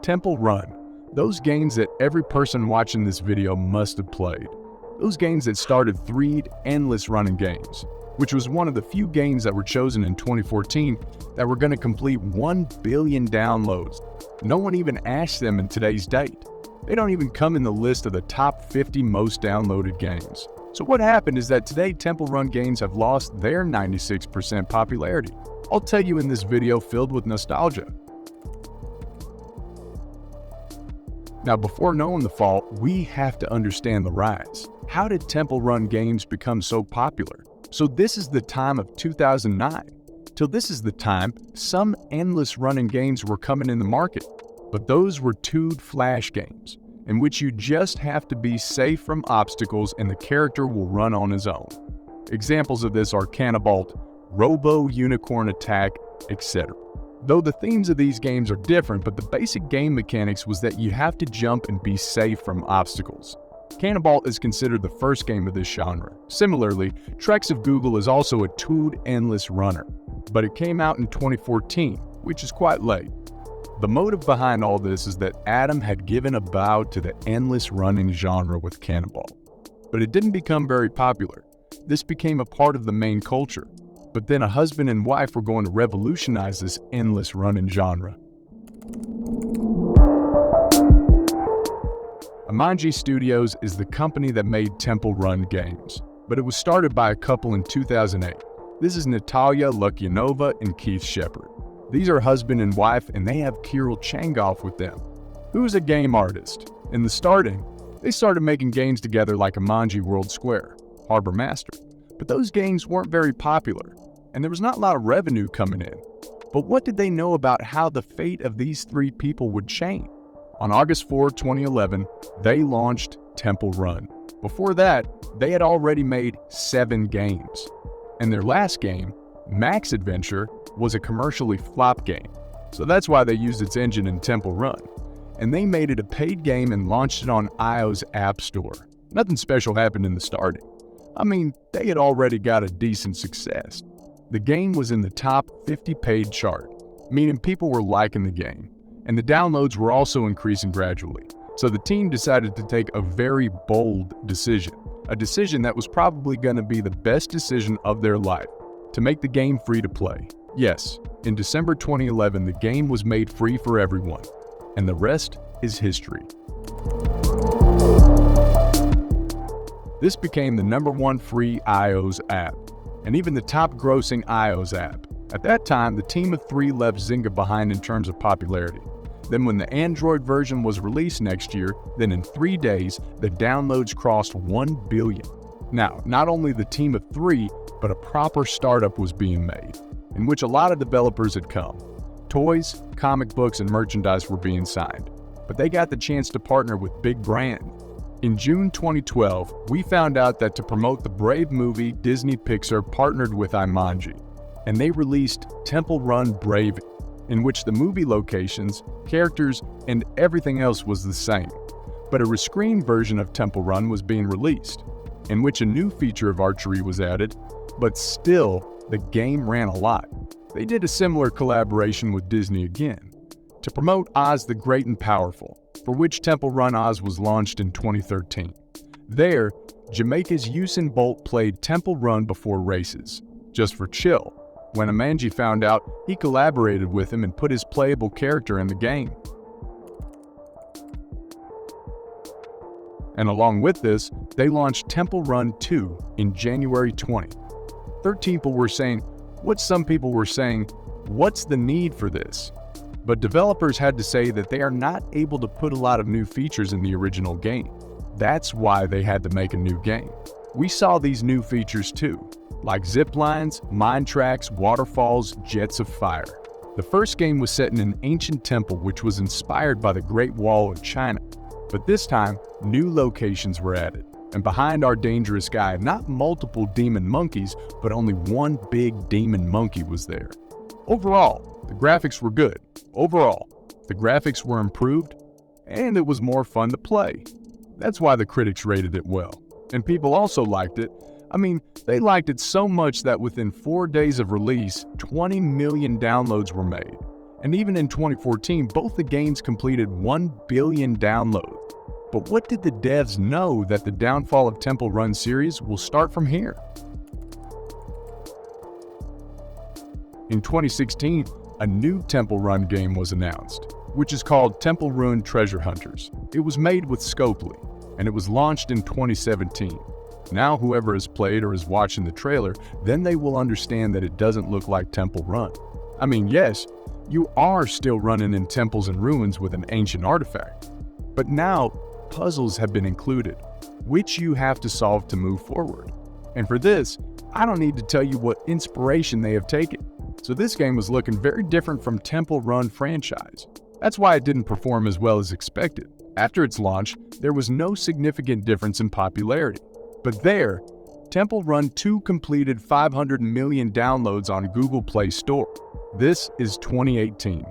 Temple Run. Those games that every person watching this video must have played. Those games that started 3 endless running games, which was one of the few games that were chosen in 2014 that were going to complete 1 billion downloads. No one even asked them in today's date. They don't even come in the list of the top 50 most downloaded games. So what happened is that today Temple Run games have lost their 96% popularity. I'll tell you in this video filled with nostalgia. Now, before knowing the fault, we have to understand the rise. How did Temple Run games become so popular? So this is the time of 2009. Till this is the time, some endless running games were coming in the market, but those were 2D flash games, in which you just have to be safe from obstacles and the character will run on his own. Examples of this are Cannibalt, Robo Unicorn Attack, etc. Though the themes of these games are different, but the basic game mechanics was that you have to jump and be safe from obstacles. Cannibalt is considered the first game of this genre. Similarly, Treks of Google is also a 2D endless runner, but it came out in 2014, which is quite late. The motive behind all this is that Adam had given a bow to the endless running genre with Cannibalt, but it didn't become very popular. This became a part of the main culture. But then a husband and wife were going to revolutionize this endless running genre. Amanji Studios is the company that made Temple Run games, but it was started by a couple in 2008. This is Natalia Lukyanova and Keith Shepard. These are husband and wife, and they have Kirill Changov with them, who is a game artist. In the starting, they started making games together like Amanji World Square, Harbor Master, but those games weren't very popular, and there was not a lot of revenue coming in. But what did they know about how the fate of these 3 people would change? On August 4, 2011, they launched Temple Run. Before that, they had already made 7 games. And their last game, Max Adventure, was a commercially flop game. So that's why they used its engine in Temple Run. And they made it a paid game and launched it on iOS App Store. Nothing special happened in the starting. I mean, they had already got a decent success. The game was in the top 50 paid chart, meaning people were liking the game, and the downloads were also increasing gradually. So the team decided to take a very bold decision, a decision that was probably going to be the best decision of their life, to make the game free to play. Yes, in December 2011, the game was made free for everyone, and the rest is history. This became the #1 free iOS app, and even the top-grossing iOS app. At that time, the team of 3 left Zynga behind in terms of popularity. Then when the Android version was released next year, then in 3 days, the downloads crossed 1 billion. Now, not only the team of 3, but a proper startup was being made, in which a lot of developers had come. Toys, comic books, and merchandise were being signed, but they got the chance to partner with big brands. In June 2012, we found out that to promote the Brave movie, Disney Pixar partnered with Amanji, and they released Temple Run Brave, in which the movie locations, characters, and everything else was the same. But a rescreened version of Temple Run was being released, in which a new feature of archery was added, but still, the game ran a lot. They did a similar collaboration with Disney again, to promote Oz the Great and Powerful, for which Temple Run Oz was launched in 2013. There, Jamaica's Usain Bolt played Temple Run before races, just for chill. When Amanji found out, he collaborated with him and put his playable character in the game. And along with this, they launched Temple Run 2 in January 20. People were saying, some people were saying, what's the need for this? But developers had to say that they are not able to put a lot of new features in the original game. That's why they had to make a new game. We saw these new features too, like zip lines, mine tracks, waterfalls, jets of fire. The first game was set in an ancient temple which was inspired by the Great Wall of China. But this time, new locations were added. And behind our dangerous guy, not multiple demon monkeys, but only one big demon monkey was there. Overall, the graphics were good. Overall, the graphics were improved, and it was more fun to play. That's why the critics rated it well. And people also liked it. I mean, they liked it so much that within 4 days of release, 20 million downloads were made. And even in 2014, both the games completed 1 billion downloads. But what did the devs know that the downfall of Temple Run series will start from here? In 2016, a new Temple Run game was announced, which is called Temple Run Treasure Hunters. It was made with Scopely, and it was launched in 2017. Now whoever has played or is watching the trailer, then they will understand that it doesn't look like Temple Run. I mean, yes, you are still running in temples and ruins with an ancient artifact, but now puzzles have been included, which you have to solve to move forward. And for this, I don't need to tell you what inspiration they have taken. So this game was looking very different from Temple Run franchise. That's why it didn't perform as well as expected. After its launch, there was no significant difference in popularity. But there, Temple Run 2 completed 500 million downloads on Google Play Store. This is 2018.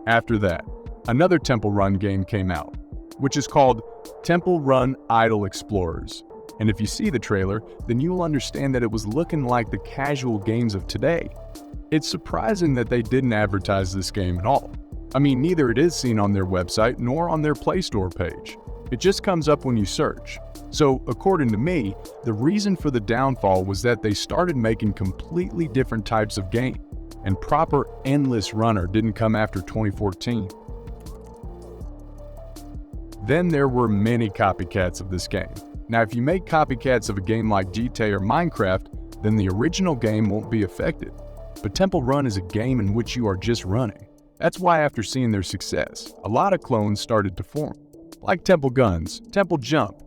After that, another Temple Run game came out, which is called Temple Run Idle Explorers. And if you see the trailer, then you'll understand that it was looking like the casual games of today. It's surprising that they didn't advertise this game at all. I mean, neither it is seen on their website nor on their Play Store page. It just comes up when you search. So, according to me, the reason for the downfall was that they started making completely different types of game, and proper endless runner didn't come after 2014. Then there were many copycats of this game. Now, if you make copycats of a game like GTA or Minecraft, then the original game won't be affected. But Temple Run is a game in which you are just running. That's why after seeing their success, a lot of clones started to form, like Temple Guns, Temple Jump,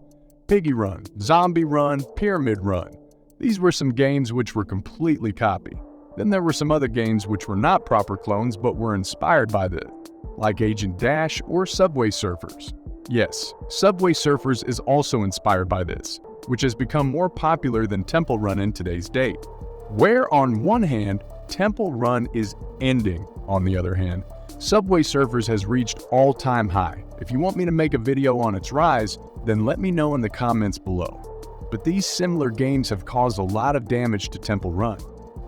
Piggy Run, Zombie Run, Pyramid Run. These were some games which were completely copied. Then there were some other games which were not proper clones but were inspired by this, like Agent Dash or Subway Surfers. Yes, Subway Surfers is also inspired by this, which has become more popular than Temple Run in today's date. Where on one hand, Temple Run is ending, on the other hand, Subway Surfers has reached all-time high. If you want me to make a video on its rise, then let me know in the comments below. But these similar games have caused a lot of damage to Temple Run,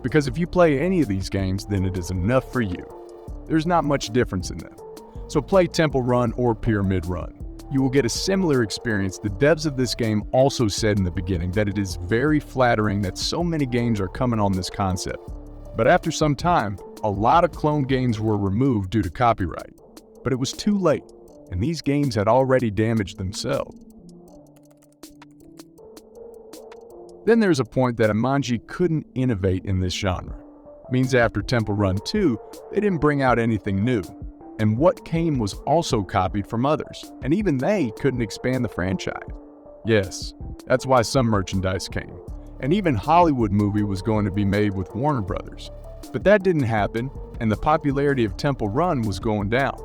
because if you play any of these games, then it is enough for you. There's not much difference in them. So play Temple Run or Pyramid Run. You will get a similar experience. The devs of this game also said in the beginning that it is very flattering that so many games are coming on this concept. But after some time, a lot of clone games were removed due to copyright. But it was too late, and these games had already damaged themselves. Then there's a point that Amanji couldn't innovate in this genre. Means after Temple Run 2, they didn't bring out anything new. And what came was also copied from others, and even they couldn't expand the franchise. Yes, that's why some merchandise came. And even Hollywood movie was going to be made with Warner Brothers. But that didn't happen, and the popularity of Temple Run was going down.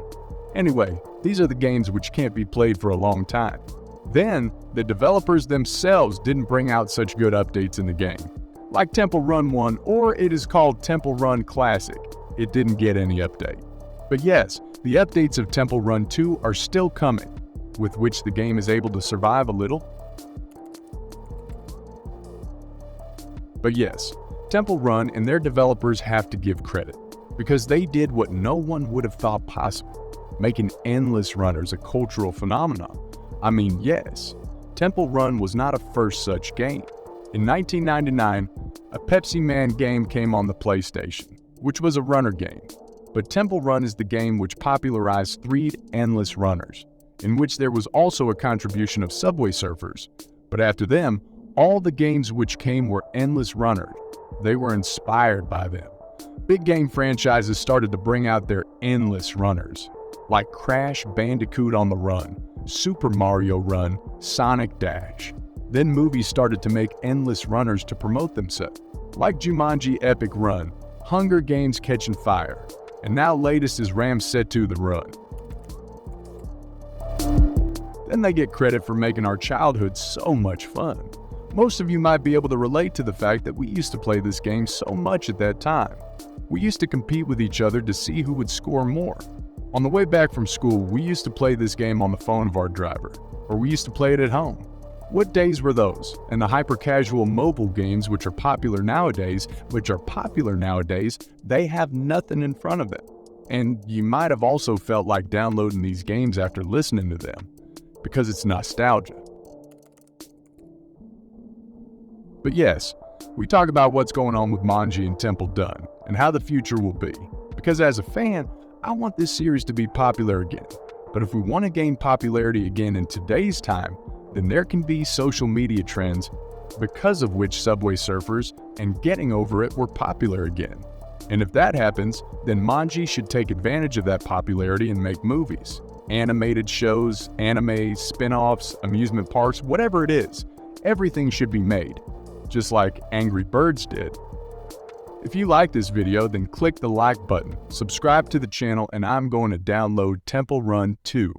Anyway, these are the games which can't be played for a long time. Then, the developers themselves didn't bring out such good updates in the game. Like Temple Run 1, or it is called Temple Run Classic. It didn't get any update. But yes, the updates of Temple Run 2 are still coming, with which the game is able to survive a little. But yes, Temple Run and their developers have to give credit, because they did what no one would have thought possible, making endless runners a cultural phenomenon. I mean, yes, Temple Run was not a first such game. In 1999, a Pepsi Man game came on the PlayStation, which was a runner game. But Temple Run is the game which popularized 3 endless runners, in which there was also a contribution of Subway Surfers. But after them, all the games which came were endless runners. They were inspired by them. Big game franchises started to bring out their endless runners, like Crash Bandicoot on the Run, Super Mario Run, Sonic Dash. Then movies started to make endless runners to promote themselves, like Jumanji Epic Run, Hunger Games Catching Fire, and now latest is Ramsetto The Run. Then they get credit for making our childhood so much fun. Most of you might be able to relate to the fact that we used to play this game so much at that time. We used to compete with each other to see who would score more. On the way back from school, we used to play this game on the phone of our driver, or we used to play it at home. What days were those? And the hyper-casual mobile games which are popular nowadays, they have nothing in front of them. And you might have also felt like downloading these games after listening to them, because it's nostalgia. But yes, we talk about what's going on with Manji and Temple Done, and how the future will be. Because as a fan, I want this series to be popular again. But if we want to gain popularity again in today's time, then there can be social media trends because of which Subway Surfers and Getting Over It were popular again. And if that happens, then Manji should take advantage of that popularity and make movies, animated shows, anime, spin-offs, amusement parks, whatever it is. Everything should be made, just like Angry Birds did. If you like this video, then click the like button, subscribe to the channel, and I'm going to download Temple Run 2.